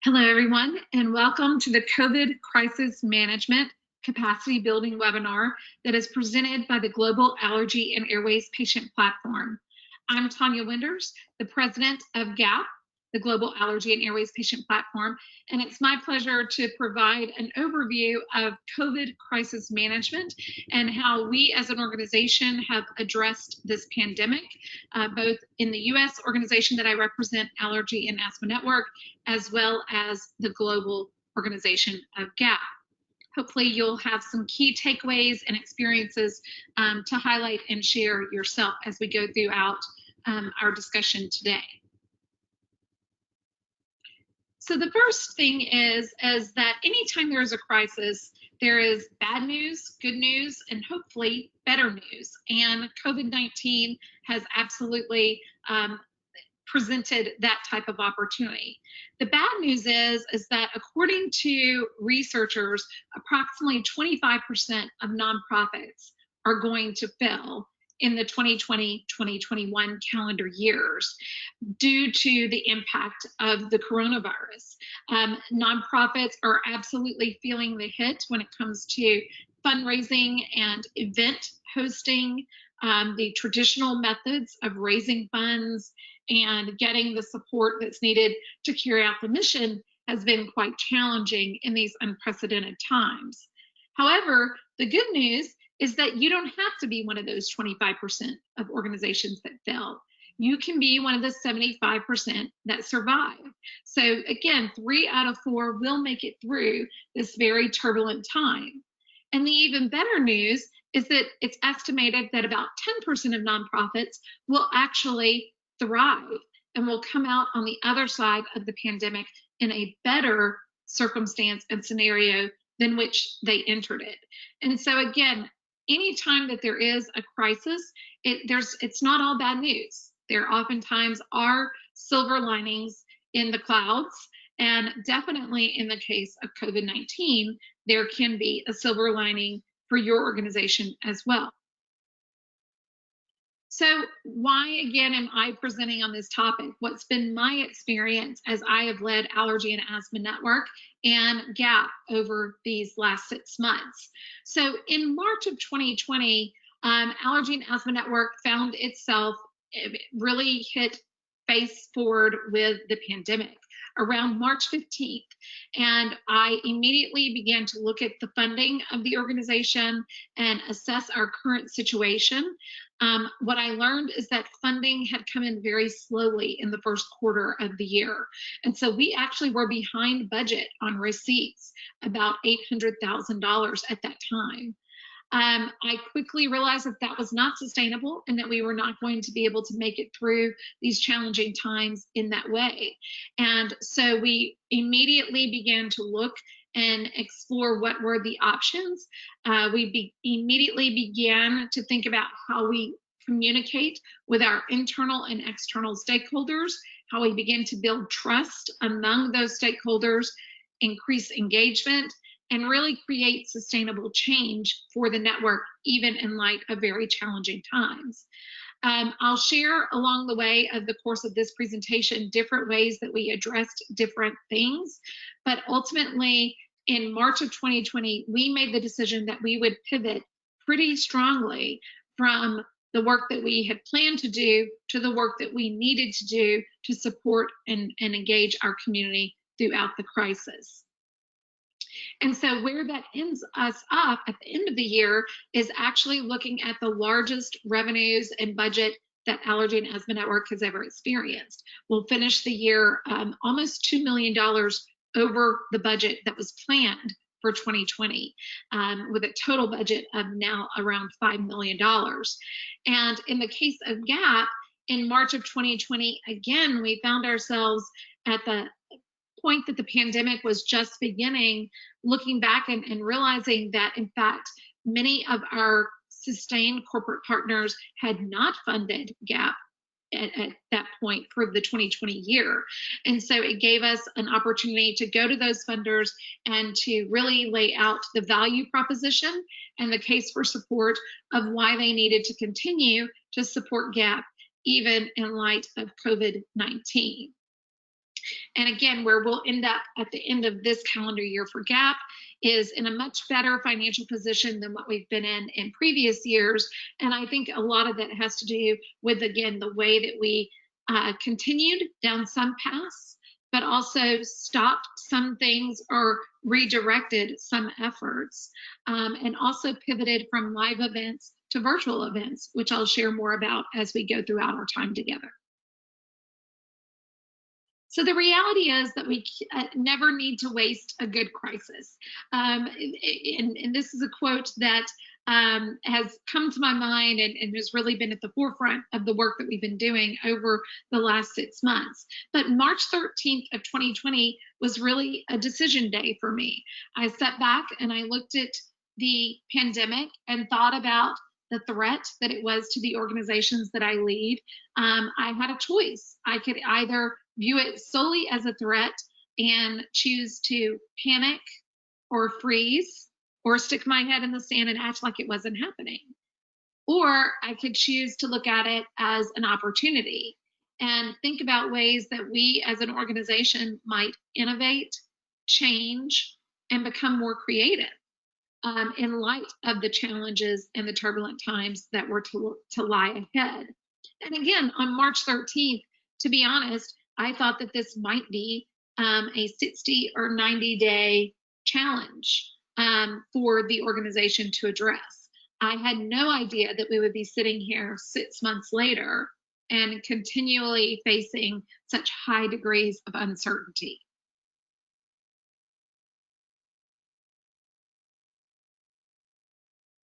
Hello, everyone, and welcome to the COVID Crisis Management Capacity Building webinar that is presented by the Global Allergy and Airways Patient Platform. I'm Tanya Winders, the president of GAP, the Global Allergy and Airways Patient Platform, and it's my pleasure to provide an overview of COVID crisis management and how we as an organization have addressed this pandemic, both in the U.S. organization that I represent, Allergy and Asthma Network, as well as the global organization of GAP. Hopefully you'll have some key takeaways and experiences to highlight and share yourself as we go throughout our discussion today. So the first thing is that anytime there is a crisis, there is bad news, good news, and hopefully better news. And COVID-19 has absolutely presented that type of opportunity. The bad news is that according to researchers, approximately 25% of nonprofits are going to fail in the 2020-2021 calendar years due to the impact of the coronavirus. Nonprofits are absolutely feeling the hit when it comes to fundraising and event hosting, the traditional methods of raising funds and getting the support that's needed to carry out the mission has been quite challenging in these unprecedented times. However, the good news is that you don't have to be one of those 25% of organizations that fail. You can be one of the 75% that survive. So again, 3 out of 4 will make it through this very turbulent time. And the even better news is that it's estimated that about 10% of nonprofits will actually thrive and will come out on the other side of the pandemic in a better circumstance and scenario than which they entered it. And so again, anytime that there is a crisis, it's not all bad news. There oftentimes are silver linings in the clouds, and definitely in the case of COVID-19, there can be a silver lining for your organization as well. So why, again, am I presenting on this topic? What's been my experience as I have led Allergy and Asthma Network and GAP over these last 6 months? So in March of 2020, Allergy and Asthma Network found itself really hit face forward with the pandemic around March 15th. And I immediately began to look at the funding of the organization and assess our current situation. What I learned is that funding had come in very slowly in the first quarter of the year. And so we actually were behind budget on receipts, about $800,000 at that time. I quickly realized that that was not sustainable and that we were not going to be able to make it through these challenging times in that way. And so we immediately began to look and explore what were the options. We immediately began to think about how we communicate with our internal and external stakeholders, how we begin to build trust among those stakeholders, increase engagement, and really create sustainable change for the network, even in light of very challenging times. I'll share along the way of the course of this presentation different ways that we addressed different things, but ultimately in March of 2020, we made the decision that we would pivot pretty strongly from the work that we had planned to do to the work that we needed to do to support and engage our community throughout the crisis. And so where that ends us up at the end of the year is actually looking at the largest revenues and budget that Allergy and Asthma Network has ever experienced. We'll finish the year almost $2 million over the budget that was planned for 2020, with a total budget of now around $5 million. And in the case of GAP, in March of 2020, again, we found ourselves at the point that the pandemic was just beginning, looking back and realizing that, in fact, many of our sustained corporate partners had not funded GAP at that point for the 2020 year. And so it gave us an opportunity to go to those funders and to really lay out the value proposition and the case for support of why they needed to continue to support GAP, even in light of COVID-19. And again, where we'll end up at the end of this calendar year for GAP is in a much better financial position than what we've been in previous years. And I think a lot of that has to do with, again, the way that we continued down some paths, but also stopped some things or redirected some efforts, and also pivoted from live events to virtual events, which I'll share more about as we go throughout our time together. So the reality is that we never need to waste a good crisis. And this is a quote that has come to my mind and has really been at the forefront of the work that we've been doing over the last 6 months. But March 13th of 2020 was really a decision day for me. I sat back and I looked at the pandemic and thought about the threat that it was to the organizations that I lead. I had a choice. I could either view it solely as a threat and choose to panic or freeze or stick my head in the sand and act like it wasn't happening. Or I could choose to look at it as an opportunity and think about ways that we as an organization might innovate, change, and become more creative in light of the challenges and the turbulent times that were to lie ahead. And again, on March 13th, to be honest, I thought that this might be a 60 or 90-day challenge for the organization to address. I had no idea that we would be sitting here 6 months later and continually facing such high degrees of uncertainty.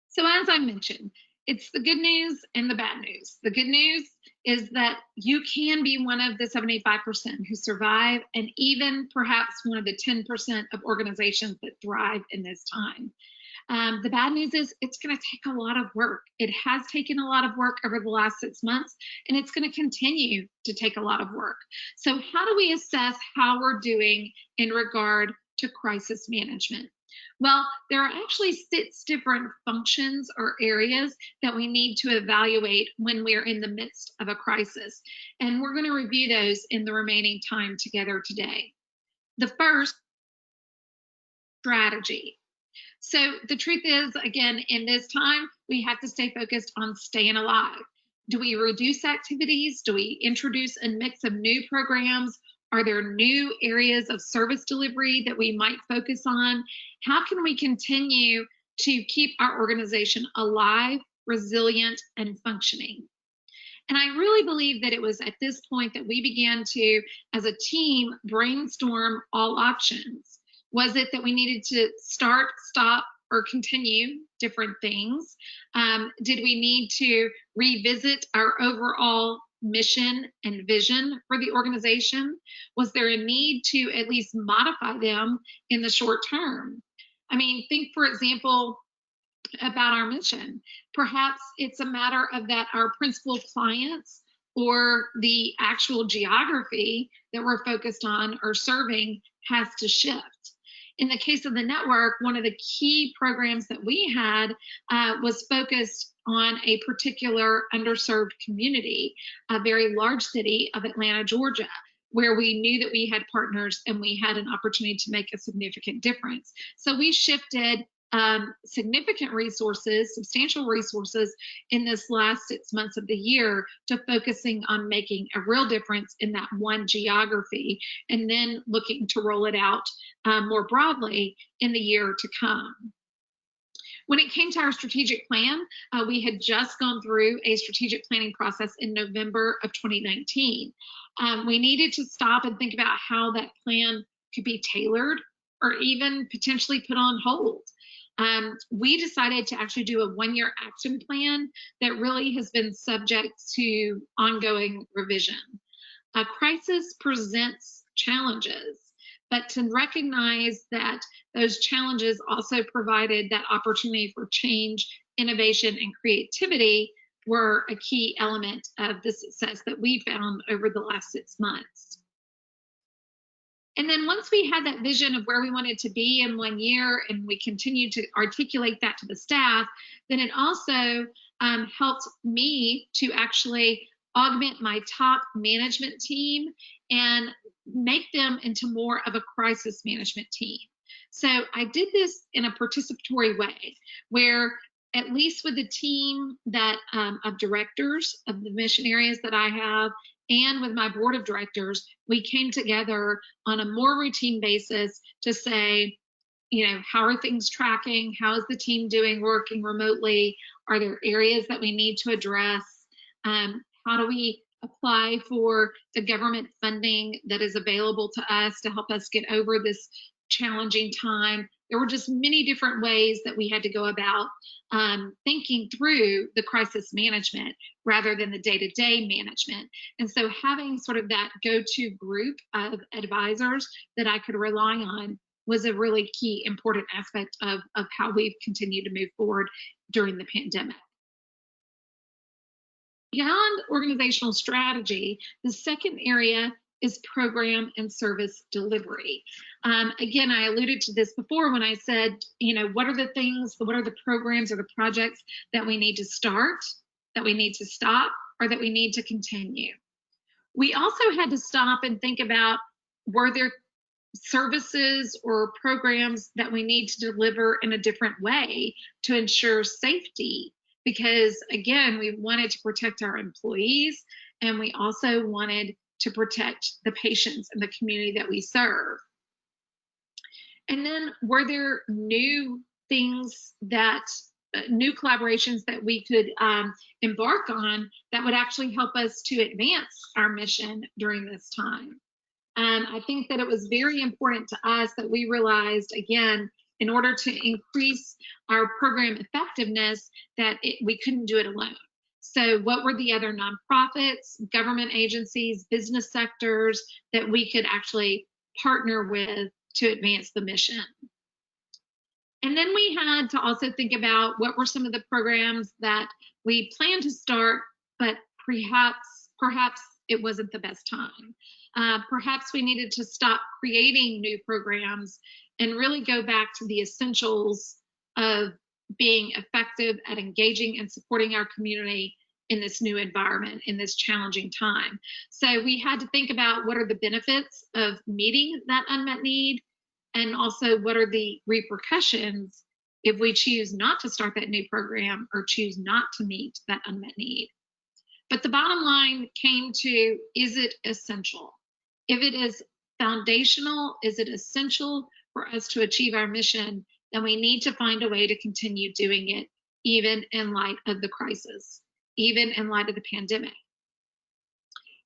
So as I mentioned, it's the good news and the bad news. The good news is that you can be one of the 75% who survive, and even perhaps one of the 10% of organizations that thrive in this time. The bad news is it's going to take a lot of work. It has taken a lot of work over the last 6 months, and it's going to continue to take a lot of work. So how do we assess how we're doing in regard to crisis management? Well, there are actually 6 different functions or areas that we need to evaluate when we're in the midst of a crisis. And we're going to review those in the remaining time together today. The first, strategy. So the truth is, again, in this time, we have to stay focused on staying alive. Do we reduce activities? Do we introduce a mix of new programs? Are there new areas of service delivery that we might focus on? How can we continue to keep our organization alive, resilient, and functioning? And I really believe that it was at this point that we began to, as a team, brainstorm all options. Was it that we needed to start, stop, or continue different things? Did we need to revisit our overall mission and vision for the organization? Was there a need to at least modify them in the short term? I mean, think, for example, about our mission. Perhaps it's a matter of that our principal clients or the actual geography that we're focused on or serving has to shift. In the case of the network, one of the key programs that we had was focused on a particular underserved community, a very large city of Atlanta, Georgia, where we knew that we had partners and we had an opportunity to make a significant difference. So we shifted significant resources, substantial resources in this last 6 months of the year to focusing on making a real difference in that one geography, and then looking to roll it out more broadly in the year to come. When it came to our strategic plan, we had just gone through a strategic planning process in November of 2019. We needed to stop and think about how that plan could be tailored or even potentially put on hold. We decided to actually do a 1-year action plan that really has been subject to ongoing revision. A crisis presents challenges, but to recognize that those challenges also provided that opportunity for change, innovation, and creativity were a key element of the success that we found over the last 6 months. And then once we had that vision of where we wanted to be in 1 year, and we continued to articulate that to the staff, then it also helped me to actually augment my top management team and make them into more of a crisis management team. So I did this in a participatory way where at least with the team that of directors of the mission areas that I have and with my board of directors, we came together on a more routine basis to say, how are things tracking? How is the team doing working remotely? Are there areas that we need to address? How do we apply for the government funding that is available to us to help us get over this challenging time? There were just many different ways that we had to go about thinking through the crisis management rather than the day-to-day management. And so having sort of that go-to group of advisors that I could rely on was a really key important aspect of how we've continued to move forward during the pandemic. Beyond organizational strategy, the second area is program and service delivery. Again, I alluded to this before when I said, what are the programs or the projects that we need to start, that we need to stop, or that we need to continue? We also had to stop and think about, were there services or programs that we need to deliver in a different way to ensure safety? Because again, we wanted to protect our employees and we also wanted to protect the patients and the community that we serve. And then were there new things new collaborations that we could embark on that would actually help us to advance our mission during this time? I think that it was very important to us that we realized, again, in order to increase our program effectiveness, that we couldn't do it alone. So what were the other nonprofits, government agencies, business sectors that we could actually partner with to advance the mission? And then we had to also think about what were some of the programs that we planned to start, but perhaps it wasn't the best time. Perhaps we needed to stop creating new programs and really go back to the essentials of being effective at engaging and supporting our community in this new environment, in this challenging time. So we had to think about what are the benefits of meeting that unmet need, and also what are the repercussions if we choose not to start that new program or choose not to meet that unmet need. But the bottom line came to, is it essential? If it is foundational, is it essential for us to achieve our mission, then we need to find a way to continue doing it, even in light of the crisis, even in light of the pandemic.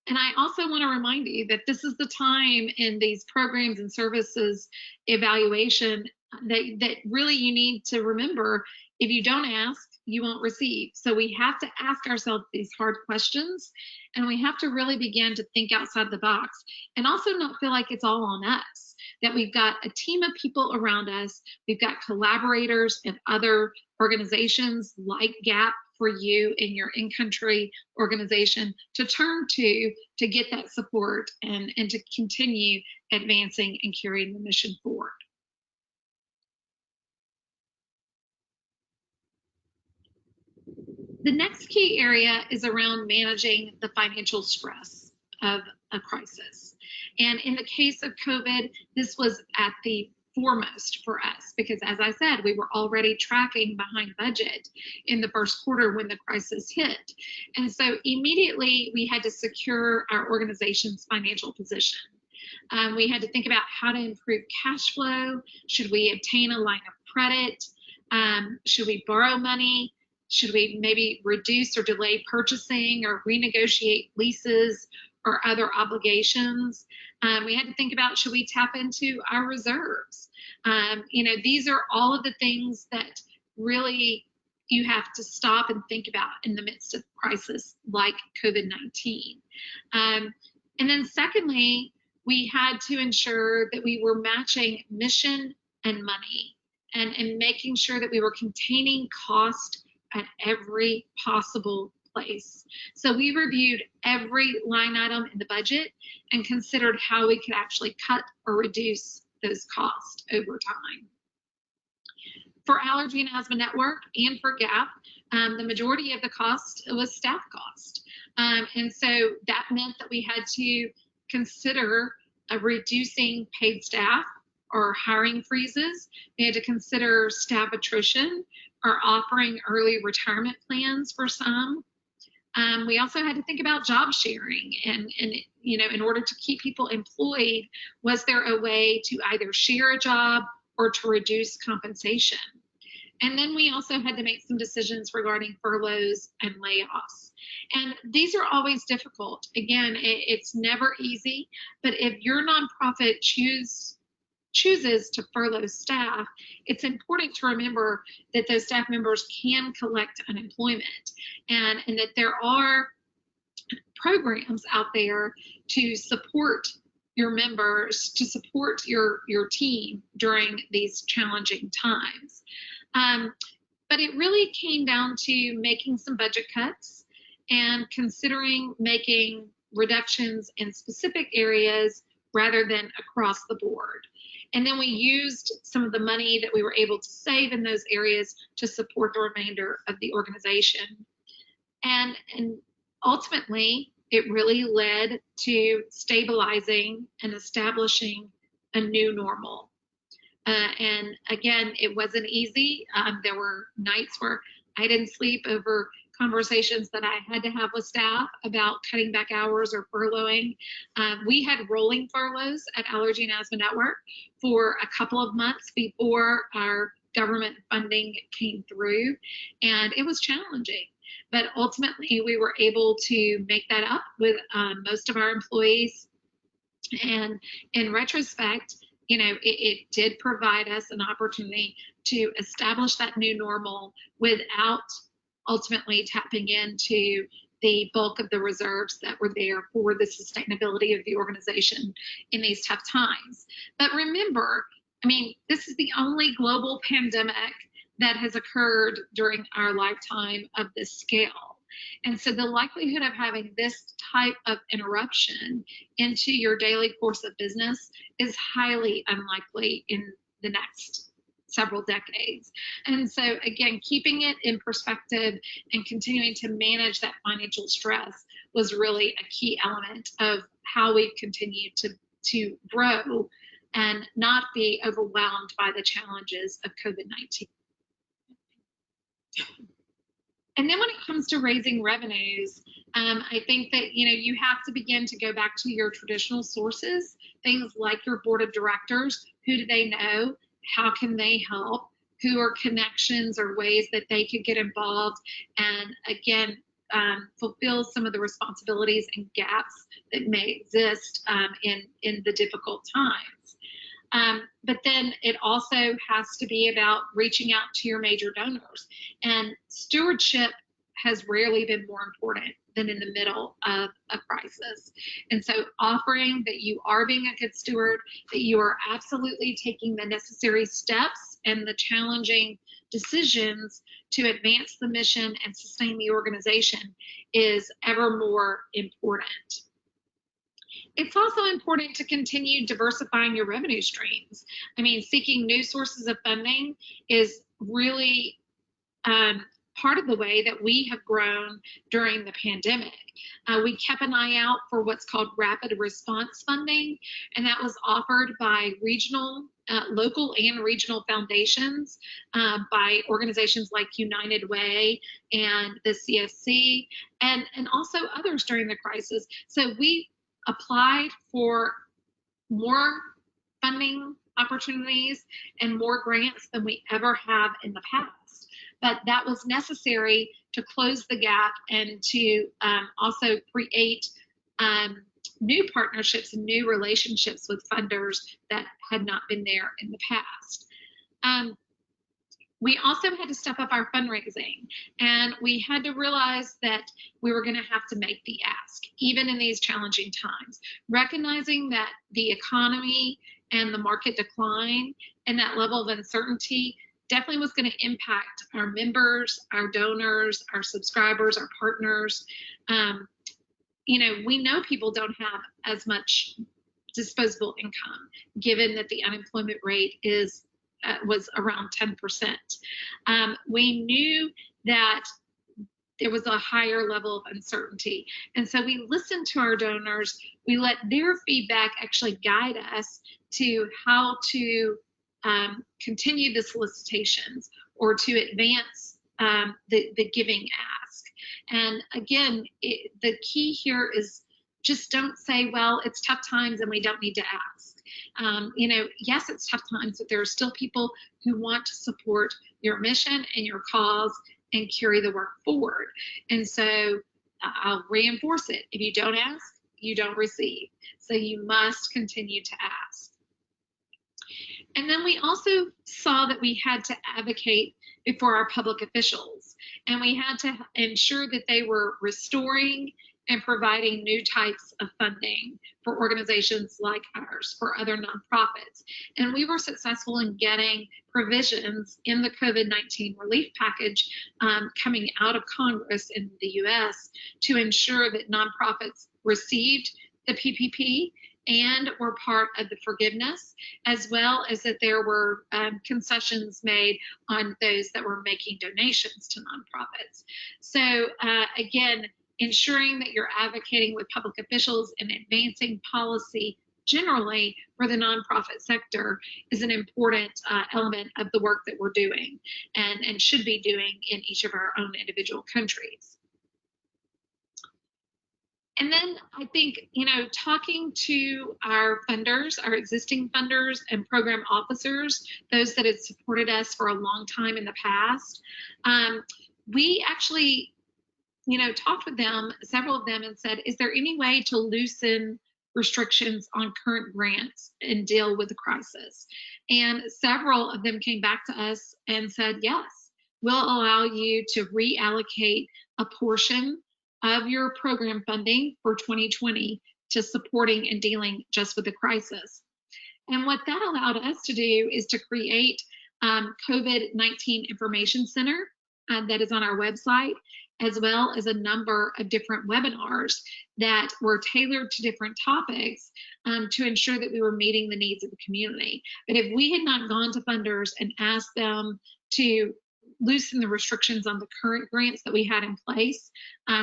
And I also want to remind you that this is the time in these programs and services evaluation that really you need to remember, if you don't ask, you won't receive. So we have to ask ourselves these hard questions, and we have to really begin to think outside the box, and also not feel like it's all on us, that we've got a team of people around us, we've got collaborators and other organizations like GAP for you in your in-country organization to turn to get that support and to continue advancing and carrying the mission forward. The next key area is around managing the financial stress of a crisis. And in the case of COVID, this was at the foremost for us because, as I said, we were already tracking behind budget in the first quarter when the crisis hit. And so immediately we had to secure our organization's financial position. We had to think about how to improve cash flow. Should we obtain a line of credit? Should we borrow money? Should we maybe reduce or delay purchasing or renegotiate leases or other obligations? We had to think about, should we tap into our reserves? These are all of the things that really you have to stop and think about in the midst of crisis like COVID-19. And then secondly, we had to ensure that we were matching mission and money and making sure that we were containing cost at every possible place. So we reviewed every line item in the budget and considered how we could actually cut or reduce those costs over time. For Allergy and Asthma Network and for GAP, the majority of the cost was staff cost. And so that meant that we had to consider reducing paid staff or hiring freezes. We had to consider staff attrition or offering early retirement plans for some. We also had to think about job sharing and in order to keep people employed, was there a way to either share a job or to reduce compensation? And then we also had to make some decisions regarding furloughs and layoffs. And these are always difficult. Again, it's never easy, but if your nonprofit chooses to furlough staff, it's important to remember that those staff members can collect unemployment and that there are programs out there to support your members, to support your team during these challenging times. But it really came down to making some budget cuts and considering making reductions in specific areas rather than across the board. And then we used some of the money that we were able to save in those areas to support the remainder of the organization. And ultimately, it really led to stabilizing and establishing a new normal. And again, it wasn't easy. There were nights where I didn't sleep over conversations that I had to have with staff about cutting back hours or furloughing. We had rolling furloughs at Allergy and Asthma Network for a couple of months before our government funding came through, and it was challenging. But ultimately, we were able to make that up with most of our employees. And in retrospect, it did provide us an opportunity to establish that new normal without ultimately tapping into the bulk of the reserves that were there for the sustainability of the organization in these tough times. But remember, this is the only global pandemic that has occurred during our lifetime of this scale. And so the likelihood of having this type of interruption into your daily course of business is highly unlikely in the next several decades. And so again, keeping it in perspective and continuing to manage that financial stress was really a key element of how we've continued to grow and not be overwhelmed by the challenges of COVID-19. And then when it comes to raising revenues, I think that you have to begin to go back to your traditional sources, things like your board of directors. Who do they know? How can they help? Who are connections or ways that they could get involved and again fulfill some of the responsibilities and gaps that may exist in the difficult times. But then it also has to be about reaching out to your major donors. And stewardship has rarely been more important than in the middle of a crisis. And so offering that you are being a good steward, that you are absolutely taking the necessary steps and the challenging decisions to advance the mission and sustain the organization is ever more important. It's also important to continue diversifying your revenue streams. Seeking new sources of funding is really part of the way that we have grown during the pandemic. We kept an eye out for what's called rapid response funding, and that was offered by local and regional foundations, by organizations like United Way and the CSC, and also others during the crisis. So we applied for more funding opportunities and more grants than we ever have in the past. But that was necessary to close the gap and to also create new partnerships and new relationships with funders that had not been there in the past. We also had to step up our fundraising, and we had to realize that we were going to have to make the ask, even in these challenging times, recognizing that the economy and the market decline and that level of uncertainty definitely was going to impact our members, our donors, our subscribers, our partners. We know people don't have as much disposable income, given that the unemployment rate was around 10%. We knew that there was a higher level of uncertainty. And so we listened to our donors. We let their feedback actually guide us to how to continue the solicitations or to advance the giving ask. And again, the key here is just don't say, well, it's tough times and we don't need to ask. Yes, it's tough times, but there are still people who want to support your mission and your cause and carry the work forward. And so I'll reinforce it. If you don't ask, you don't receive. So you must continue to ask. And then we also saw that we had to advocate before our public officials, and we had to ensure that they were restoring and providing new types of funding for organizations like ours, for other nonprofits. And we were successful in getting provisions in the COVID-19 relief package coming out of Congress in the US to ensure that nonprofits received the PPP and were part of the forgiveness, as well as that there were concessions made on those that were making donations to nonprofits. So again, ensuring that you're advocating with public officials and advancing policy generally for the nonprofit sector is an important element of the work that we're doing and should be doing in each of our own individual countries. And then I think, talking to our funders, our existing funders and program officers, those that had supported us for a long time in the past, we actually talked with them, several of them, and said, is there any way to loosen restrictions on current grants and deal with the crisis? And several of them came back to us and said, yes, we'll allow you to reallocate a portion of your program funding for 2020 to supporting and dealing just with the crisis. And what that allowed us to do is to create COVID-19 Information Center that is on our website, as well as a number of different webinars that were tailored to different topics to ensure that we were meeting the needs of the community. But if we had not gone to funders and asked them to loosen the restrictions on the current grants that we had in place,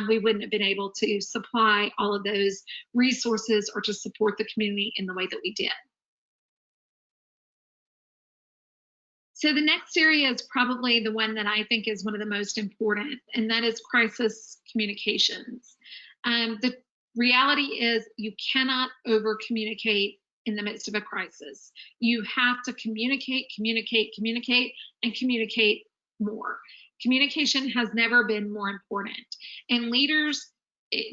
we wouldn't have been able to supply all of those resources or to support the community in the way that we did. So the next area is probably the one that I think is one of the most important, and that is crisis communications. The reality is you cannot over communicate in the midst of a crisis. You have to communicate, communicate, communicate, and communicate more. Communication has never been more important. And leaders,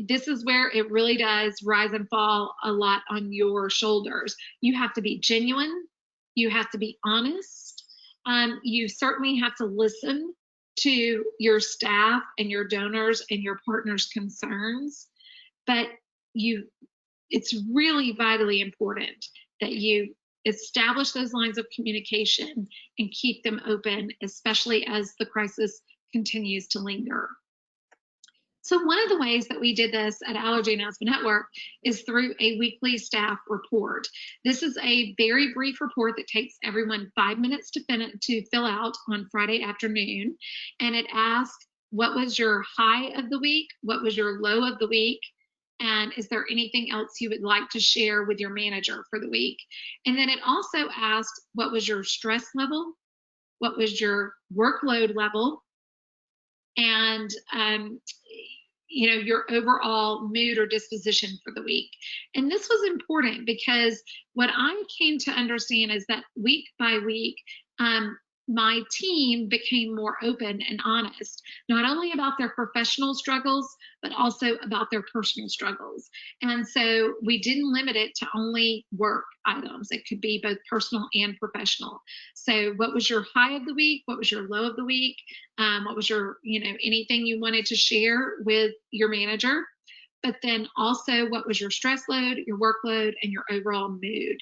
this is where it really does rise and fall a lot on your shoulders. You have to be genuine. You have to be honest. You certainly have to listen to your staff and your donors and your partners' concerns. But it's really vitally important that you establish those lines of communication and keep them open, especially as the crisis continues to linger. So one of the ways that we did this at Allergy and Asthma Network is through a weekly staff report. This is a very brief report that takes everyone 5 minutes to fill out on Friday afternoon. And it asks, what was your high of the week? What was your low of the week? And is there anything else you would like to share with your manager for the week? And then it also asked, what was your stress level? What was your workload level? And your overall mood or disposition for the week. And this was important because what I came to understand is that week by week, my team became more open and honest, not only about their professional struggles, but also about their personal struggles. And so we didn't limit it to only work items. It could be both personal and professional. So what was your high of the week? What was your low of the week? What was your, anything you wanted to share with your manager? But then also what was your stress load, your workload, and your overall mood.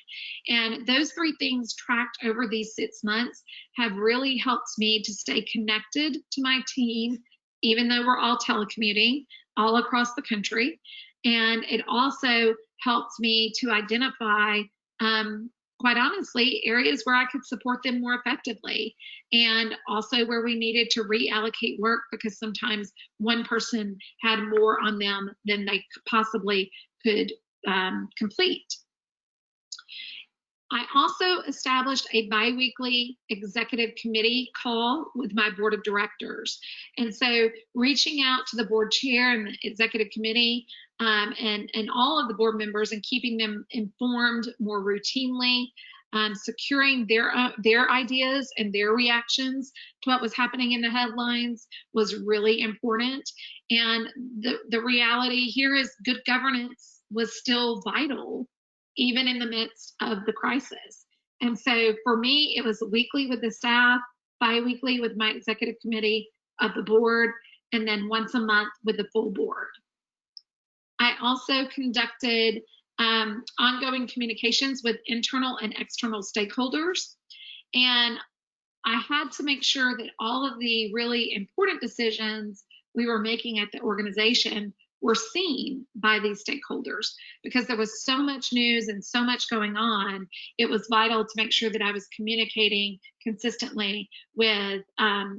And those three things tracked over these 6 months have really helped me to stay connected to my team, even though we're all telecommuting all across the country. And it also helped me to identify quite honestly, areas where I could support them more effectively, and also where we needed to reallocate work because sometimes one person had more on them than they possibly could complete. I also established a biweekly executive committee call with my board of directors. And so reaching out to the board chair and the executive committee and all of the board members and keeping them informed more routinely, securing their ideas and their reactions to what was happening in the headlines was really important. And the reality here is good governance was still vital even in the midst of the crisis. And so for me, it was weekly with the staff, bi-weekly with my executive committee of the board, and then once a month with the full board. I also conducted ongoing communications with internal and external stakeholders. And I had to make sure that all of the really important decisions we were making at the organization were seen by these stakeholders because there was so much news and so much going on. It was vital to make sure that I was communicating consistently with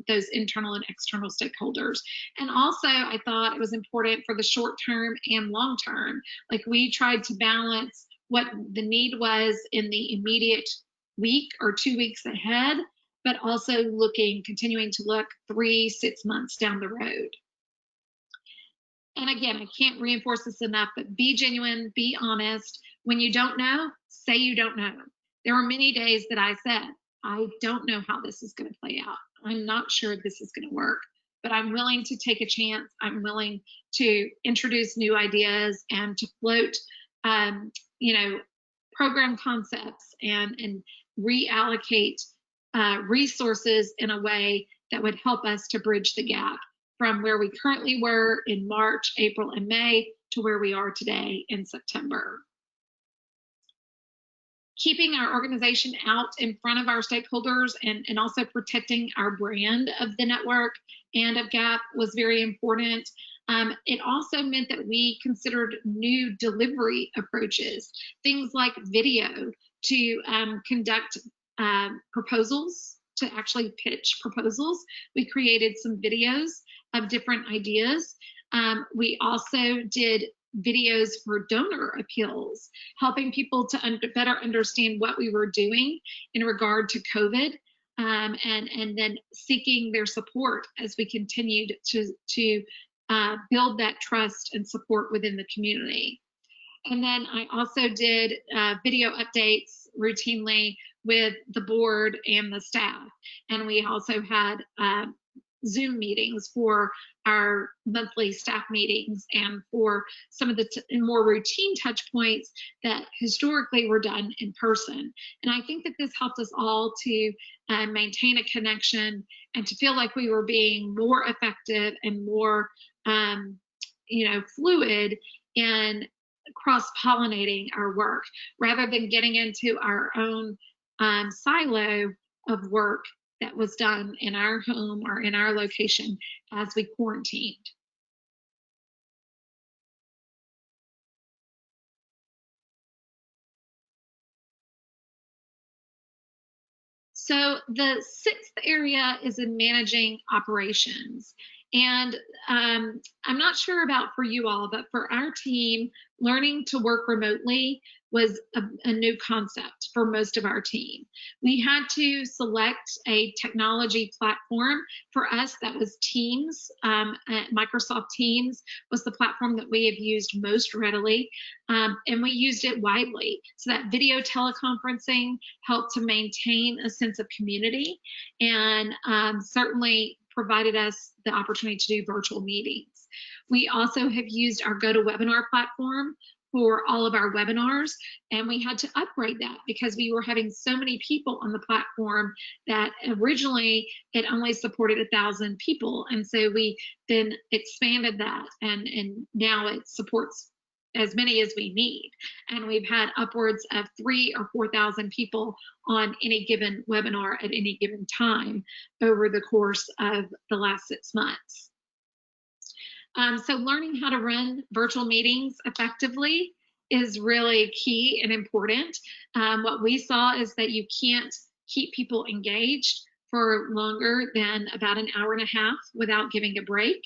those internal and external stakeholders. And also, I thought it was important for the short term and long term. Like we tried to balance what the need was in the immediate week or 2 weeks ahead, but also continuing to look 3-6 months down the road. And again, I can't reinforce this enough, but be genuine, be honest. When you don't know, say you don't know. There were many days that I said, I don't know how this is going to play out. I'm not sure this is going to work, but I'm willing to take a chance. I'm willing to introduce new ideas and to float, program concepts and reallocate resources in a way that would help us to bridge the gap from where we currently were in March, April, and May to where we are today in September. Keeping our organization out in front of our stakeholders and also protecting our brand of the network and of GAP was very important. It also meant that we considered new delivery approaches, things like video to conduct proposals, to actually pitch proposals. We created some videos of different ideas. We also did videos for donor appeals, helping people to better understand what we were doing in regard to COVID, and then seeking their support as we continued to build that trust and support within the community. And then I also did video updates routinely with the board and the staff. And we also had Zoom meetings for our monthly staff meetings and for some of the more routine touch points that historically were done in person. And I think that this helped us all to maintain a connection and to feel like we were being more effective and more fluid in cross-pollinating our work rather than getting into our own silo of work that was done in our home or in our location as we quarantined. So the sixth area is in managing operations. And I'm not sure about for you all, but for our team, learning to work remotely was a new concept for most of our team. We had to select a technology platform. For us, that was Teams. Microsoft Teams was the platform that we have used most readily, and we used it widely. So that video teleconferencing helped to maintain a sense of community and certainly provided us the opportunity to do virtual meetings. We also have used our GoToWebinar platform for all of our webinars, and we had to upgrade that because we were having so many people on the platform that originally it only supported 1,000 people, and so we then expanded that, and now it supports as many as we need. And we've had upwards of 3,000 or 4,000 people on any given webinar at any given time over the course of the last 6 months. So learning how to run virtual meetings effectively is really key and important. What we saw is that you can't keep people engaged for longer than about an hour and a half without giving a break.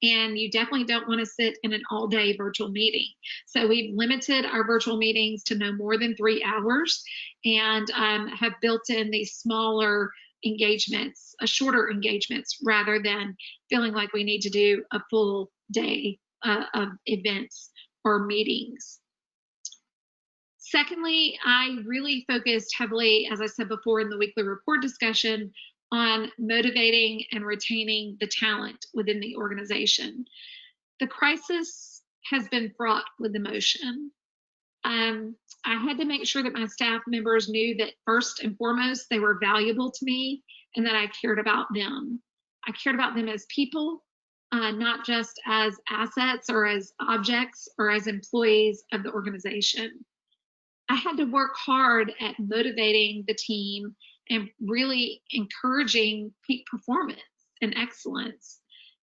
And you definitely don't want to sit in an all-day virtual meeting. So we've limited our virtual meetings to no more than 3 hours, and have built in these smaller engagements, shorter engagements, rather than feeling like we need to do a full day of events or meetings. Secondly, I really focused heavily, as I said before in the weekly report discussion, on motivating and retaining the talent within the organization. The crisis has been fraught with emotion. I had to make sure that my staff members knew that first and foremost, they were valuable to me and that I cared about them. I cared about them as people, not just as assets or as objects or as employees of the organization. I had to work hard at motivating the team and really encouraging peak performance and excellence,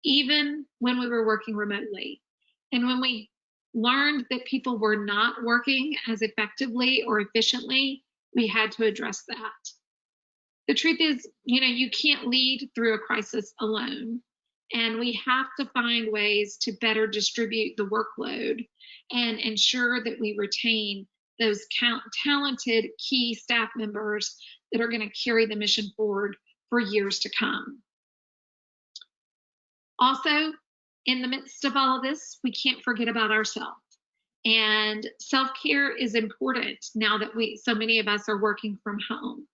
even when we were working remotely. And when we learned that people were not working as effectively or efficiently, we had to address that. The truth is, you can't lead through a crisis alone. And we have to find ways to better distribute the workload and ensure that we retain those talented key staff members that are going to carry the mission forward for years to come. Also, in the midst of all of this, we can't forget about ourselves. And self-care is important now that so many of us are working from home.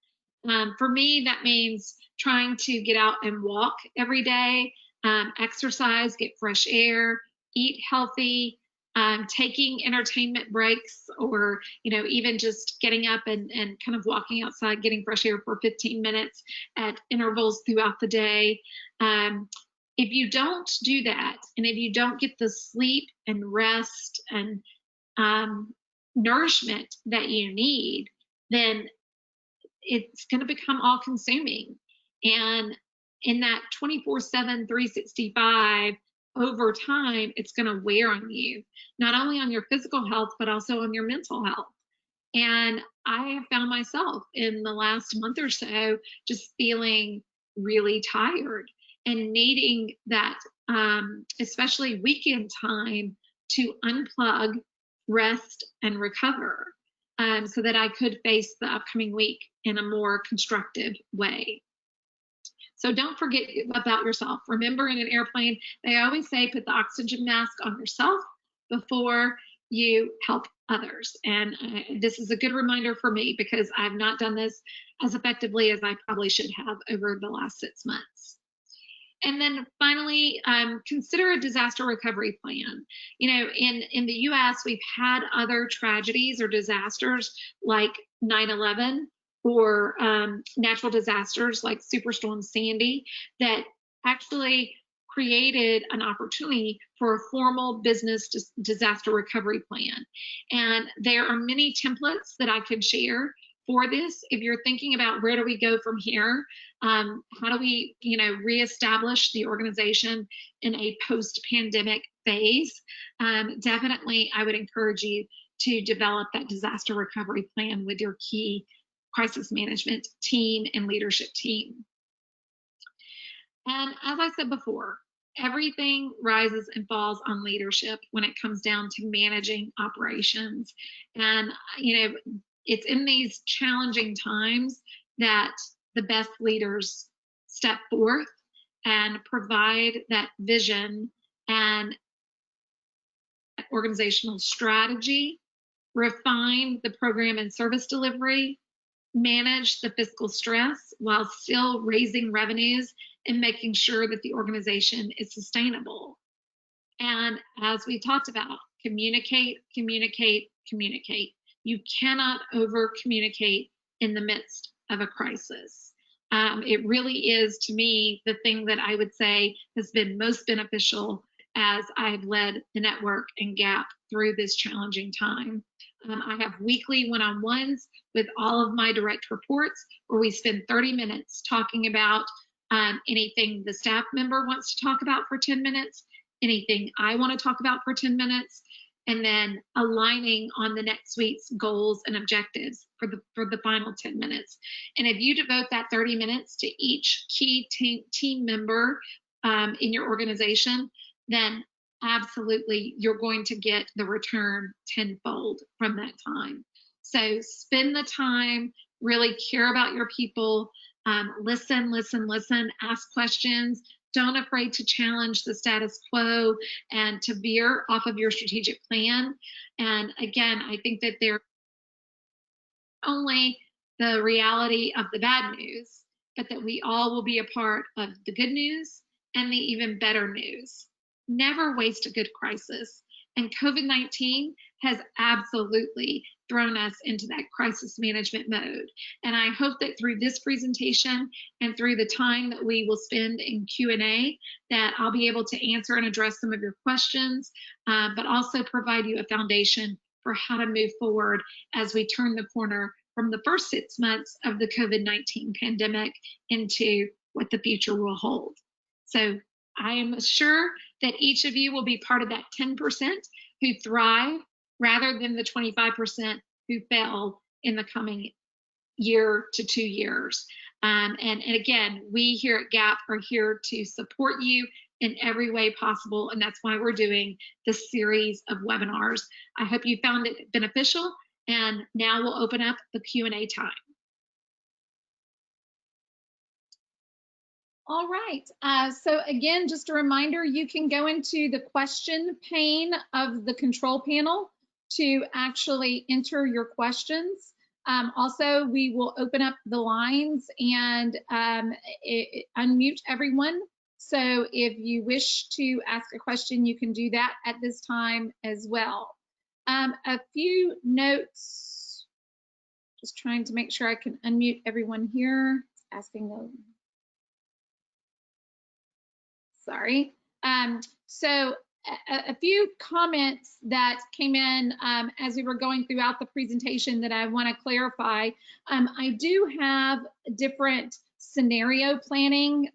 For me, that means trying to get out and walk every day, exercise, get fresh air, eat healthy, taking entertainment breaks, or even just getting up and kind of walking outside, getting fresh air for 15 minutes at intervals throughout the day. If you don't do that, and if you don't get the sleep and rest and nourishment that you need, then it's going to become all consuming. And in that 24/7, 365, over time, it's going to wear on you, not only on your physical health, but also on your mental health. And I have found myself in the last month or so just feeling really tired and needing that, especially weekend time, to unplug, rest, and recover, so that I could face the upcoming week in a more constructive way. So don't forget about yourself. Remember, in an airplane, they always say put the oxygen mask on yourself before you help others. And this is a good reminder for me, because I've not done this as effectively as I probably should have over the last 6 months. And then finally, consider a disaster recovery plan. In the US, we've had other tragedies or disasters like 9/11, or natural disasters like Superstorm Sandy, that actually created an opportunity for a formal business disaster recovery plan. And there are many templates that I could share for this. If you're thinking about where do we go from here, how do we reestablish the organization in a post-pandemic phase, definitely I would encourage you to develop that disaster recovery plan with your key crisis management team and leadership team. And as I said before, everything rises and falls on leadership when it comes down to managing operations. And it's in these challenging times that the best leaders step forth and provide that vision and organizational strategy, refine the program and service delivery, manage the fiscal stress while still raising revenues and making sure that the organization is sustainable. And as we talked about, communicate, communicate, communicate. You cannot over communicate in the midst of a crisis. It really is, to me, the thing that I would say has been most beneficial as I've led the network and GAP through this challenging time. I have weekly one-on-ones with all of my direct reports, where we spend 30 minutes talking about anything the staff member wants to talk about for 10 minutes, anything I want to talk about for 10 minutes, and then aligning on the next week's goals and objectives for the final 10 minutes. And if you devote that 30 minutes to each key team member in your organization, then absolutely you're going to get the return tenfold from that time. So spend the time, really care about your people, listen, ask questions. Don't afraid to challenge the status quo and to veer off of your strategic plan. And again, I think that there's only the reality of the bad news, but that we all will be a part of the good news and the even better news. Never waste a good crisis. And COVID-19 has absolutely thrown us into that crisis management mode. And I hope that through this presentation and through the time that we will spend in Q&A, that I'll be able to answer and address some of your questions, but also provide you a foundation for how to move forward as we turn the corner from the first 6 months of the COVID-19 pandemic into what the future will hold. So I am sure that each of you will be part of that 10% who thrive rather than the 25% who fail in the coming year to 2 years. And again, we here at GAP are here to support you in every way possible, and that's why we're doing this series of webinars. I hope you found it beneficial, and now we'll open up the Q&A time. All right, so again, just a reminder, you can go into the question pane of the control panel to actually enter your questions. Also, we will open up the lines and unmute everyone. So if you wish to ask a question, you can do that at this time as well. A few notes, just trying to make sure I can unmute everyone here. Asking them. Sorry. So a few comments that came in as we were going throughout the presentation that I want to clarify. I do have different scenario planning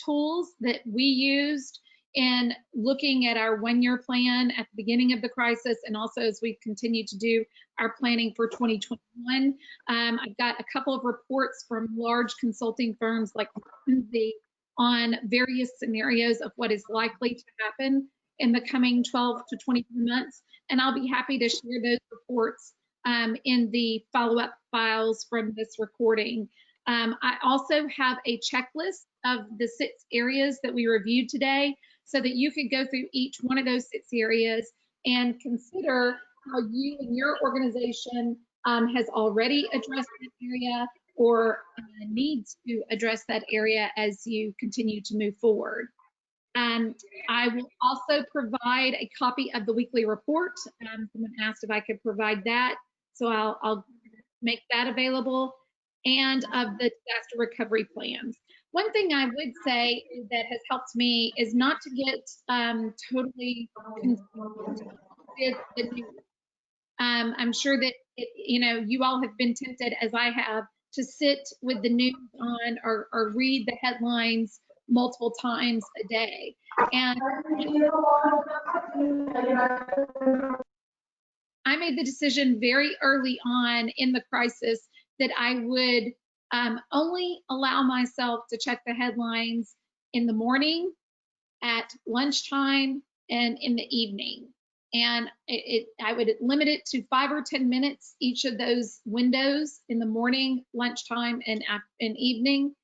tools that we used in looking at our one-year plan at the beginning of the crisis, and also as we continue to do our planning for 2021. I've got a couple of reports from large consulting firms like McKinsey on various scenarios of what is likely to happen in the coming 12 to 24 months. And I'll be happy to share those reports in the follow-up files from this recording. I also have a checklist of the 6 areas that we reviewed today so that you could go through each one of those 6 areas and consider how you and your organization has already addressed that area or needs to address that area as you continue to move forward. I will also provide a copy of the weekly report. Someone asked if I could provide that, so I'll make that available, and of the disaster recovery plans. One thing I would say that has helped me is not to get totally consumed with the news. I'm sure that you all have been tempted, as I have, to sit with the news on or read the headlines multiple times a day. And I made the decision very early on in the crisis that I would only allow myself to check the headlines in the morning, at lunchtime, and in the evening. And I would limit it to 5 or 10 minutes each of those windows in the morning, lunchtime, and evening.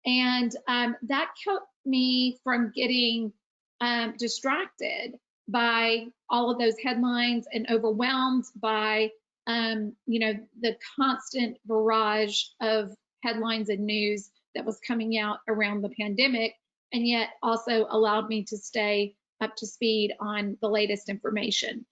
And that kept me from getting distracted by all of those headlines and overwhelmed by the constant barrage of headlines and news that was coming out around the pandemic, and yet also allowed me to stay up to speed on the latest information.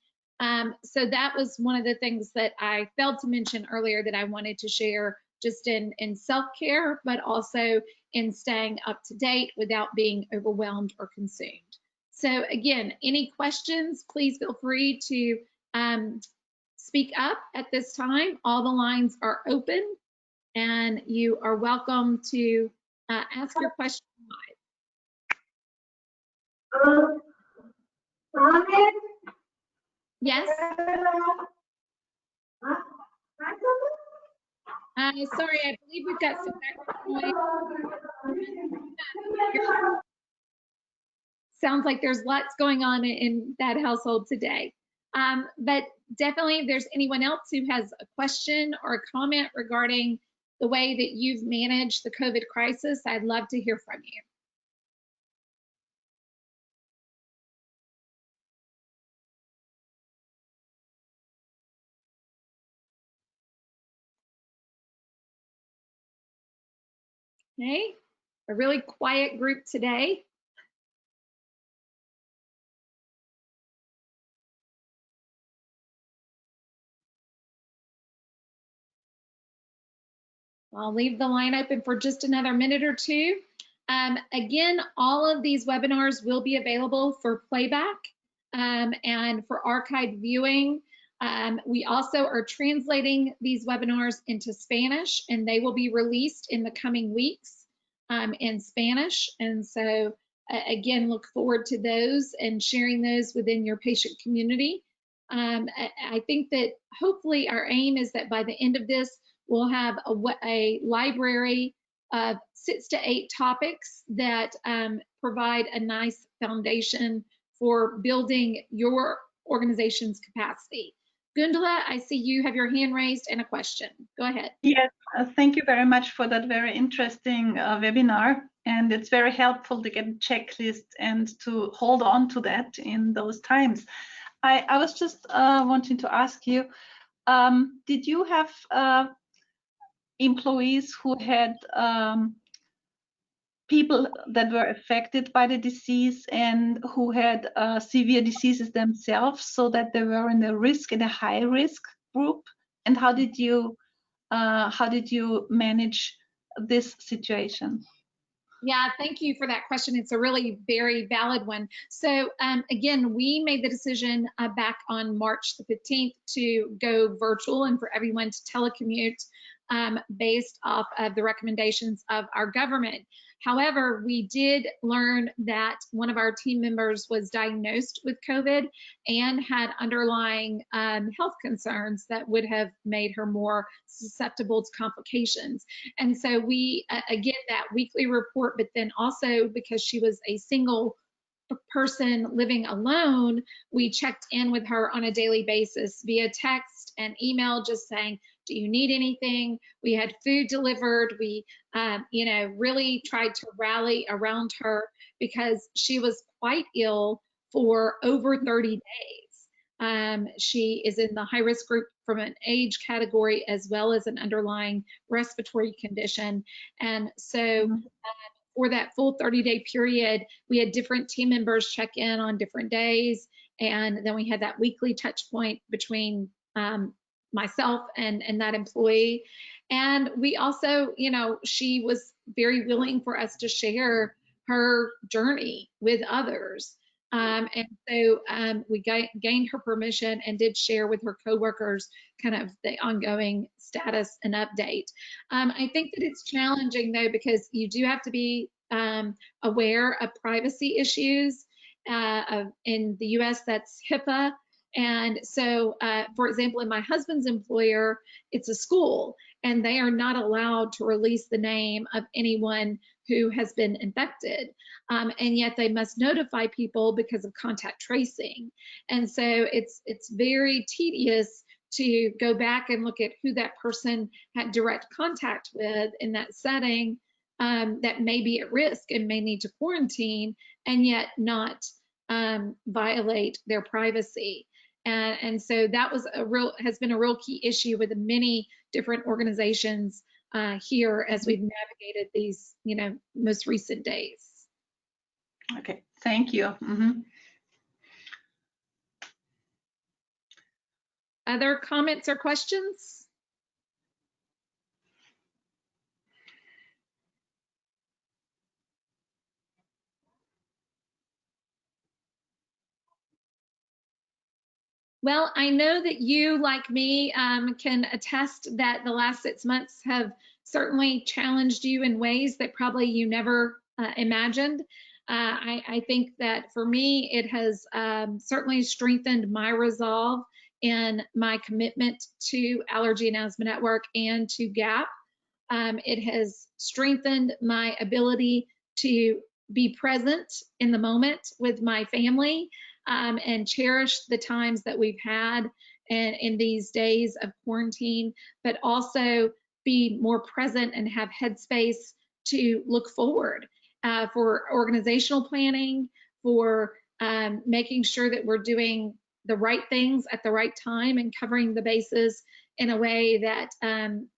So that was one of the things that I failed to mention earlier that I wanted to share, just in self-care, but also in staying up to date without being overwhelmed or consumed. So again, any questions, please feel free to speak up at this time. All the lines are open, and you are welcome to ask your question live. Yes. Sorry, I believe we've got some background noise. Sounds like there's lots going on in that household today. But definitely, if there's anyone else who has a question or a comment regarding the way that you've managed the COVID crisis, I'd love to hear from you. Okay, a really quiet group today. I'll leave the line open for just another minute or two. Again, all of these webinars will be available for playback and for archived viewing. We also are translating these webinars into Spanish, and they will be released in the coming weeks in Spanish. And so, again, look forward to those and sharing those within your patient community. I think that hopefully our aim is that by the end of this, we'll have a library of 6 to 8 topics that provide a nice foundation for building your organization's capacity. Gundula, I see you have your hand raised and a question. Go ahead. Yes, thank you very much for that very interesting webinar. And it's very helpful to get a checklist and to hold on to that in those times. I was just wanting to ask you, did you have employees who had people that were affected by the disease and who had severe diseases themselves, so that they were in a high risk group? And how did you manage this situation? Yeah, thank you for that question. It's a really very valid one. So again, we made the decision back on March the 15th to go virtual and for everyone to telecommute based off of the recommendations of our government. However, we did learn that one of our team members was diagnosed with COVID and had underlying health concerns that would have made her more susceptible to complications. And so we, again, that weekly report, but then also because she was a single person living alone, we checked in with her on a daily basis via text and email, just saying, do you need anything? We had food delivered. We, really tried to rally around her because she was quite ill for over 30 days. She is in the high risk group from an age category as well as an underlying respiratory condition. And so for that full 30-day period, we had different team members check in on different days. And then we had that weekly touch point between myself and that employee. And we also, she was very willing for us to share her journey with others. And so we gained her permission and did share with her coworkers kind of the ongoing status and update. I think that it's challenging though, because you do have to be aware of privacy issues. In the US, that's HIPAA. And so, for example, in my husband's employer, it's a school, and they are not allowed to release the name of anyone who has been infected. And yet they must notify people because of contact tracing. And so it's very tedious to go back and look at who that person had direct contact with in that setting that may be at risk and may need to quarantine, and yet not violate their privacy. And so that was has been a real key issue with many different organizations here as we've navigated these, most recent days. Okay, thank you. Other comments or questions? Well, I know that you, like me, can attest that the last 6 months have certainly challenged you in ways that probably you never imagined. I think that for me, it has certainly strengthened my resolve and my commitment to Allergy and Asthma Network and to GAP. It has strengthened my ability to be present in the moment with my family and cherish the times that we've had in these days of quarantine, but also be more present and have headspace to look forward for organizational planning, for making sure that we're doing the right things at the right time and covering the bases in a way that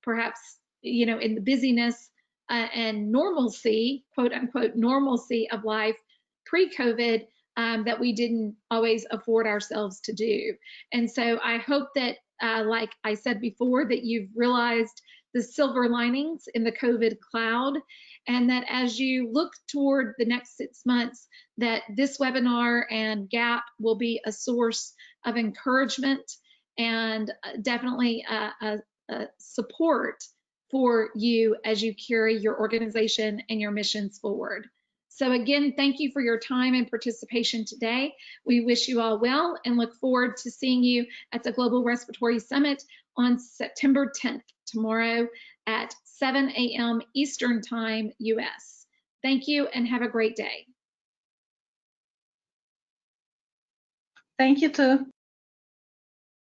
perhaps, you know, in the busyness and normalcy, quote unquote, normalcy of life pre-COVID, that we didn't always afford ourselves to do. And so I hope that, like I said before, that you've realized the silver linings in the COVID cloud, and that as you look toward the next 6 months, that this webinar and GAP will be a source of encouragement and definitely a support for you as you carry your organization and your missions forward. So again, thank you for your time and participation today. We wish you all well and look forward to seeing you at the Global Respiratory Summit on September 10th, tomorrow at 7 a.m. Eastern Time, US. Thank you and have a great day. Thank you too.